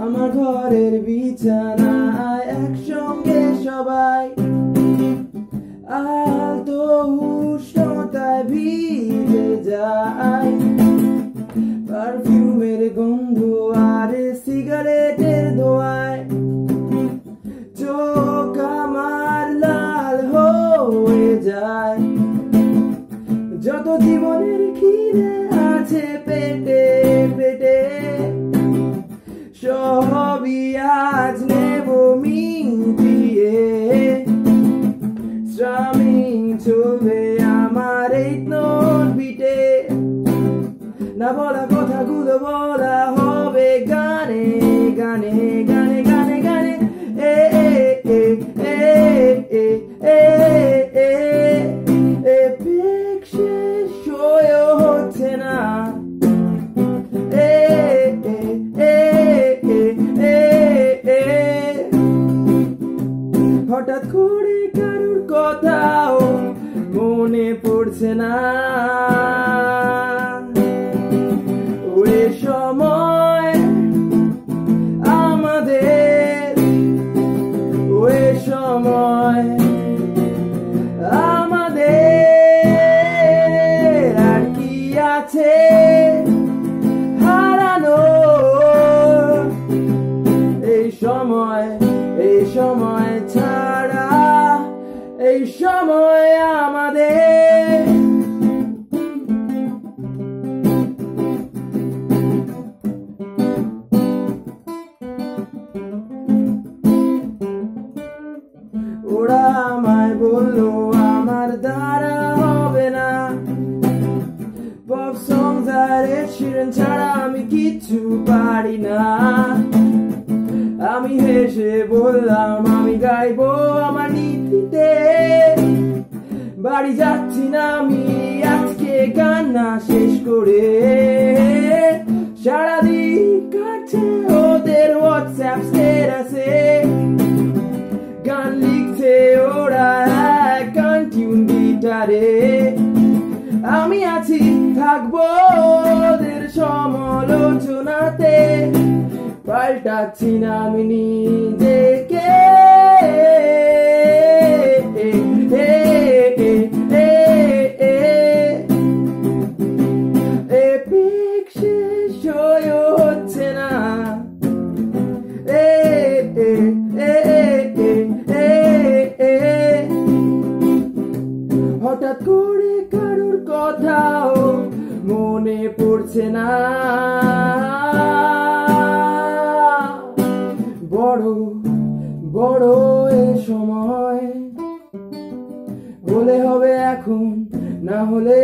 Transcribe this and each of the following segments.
আমার ঘরের বিছানায় একসঙ্গে সবাই আলতো উষ্ণতায় ভিজে যায়। পারফিউমের গন্ধ আর সিগারেটের ধোঁয়ায় চোখ আমার লাল হয়ে যায়। যত জীবনের খিদে আছে পেটে পেটে সবই আজ নেব মিটিয়ে। স্ট্রামিং চলবে আমার এই নোট বিটে, না বলা কথাগুলো বলা হবে গানে গানে গানে গানে গানে। এ এ এ এ এ এ এ এ পিক শেষ হয়েও হচ্ছে না। এ এ এ এ এ এ হঠাৎ করে কারোর কথাও মনে পড়ছে না। ওই সময় আমাদের, ওই সময় আমাদের আর কি আছে হারানো। এই সময় ছাড়া এই সময় আমাদের। ওরা আমায় বললো আমার দ্বারা হবে না, পপ সংস আর এড শিরান ছাড়া আমি কিচ্ছু পারি না। আমি হেসে বললাম আমি গাইবো আমার নীতিতে। বাড়ি যাচ্ছি না আমি আজকে গান না শেষ করে। সারাদিন কাটছে ওদের হোয়াটসঅ্যাপ স্ট্যাটাসে, গান লিখছে ওরা গান টিউন গিটারে। আমি আছি থাকবো ওদের সমালোচনাতে, পাল্টাচ্ছি না আমি নিজেকে। এপিক শেষ হয়েও হচ্ছে না। হঠাৎ করে কারোর কথাও মনে পড়ছে না। বড় বড় এ সময় হলে হবে এখন, না হলে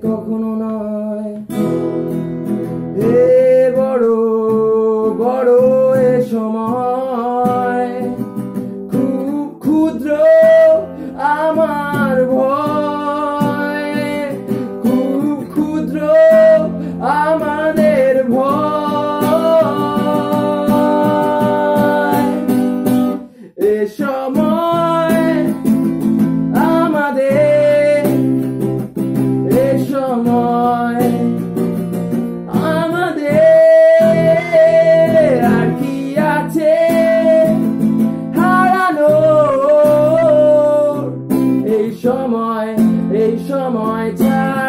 কখনো নয়। হে বড় বড় এ সময়, খুব ক্ষুদ্র আমার ভয়, খুব ক্ষুদ্র আমাদের ভয়। এ সময় আমাদের, এ সময় আমাদের আর কি আছে হারানো। এই সময় ছাড়া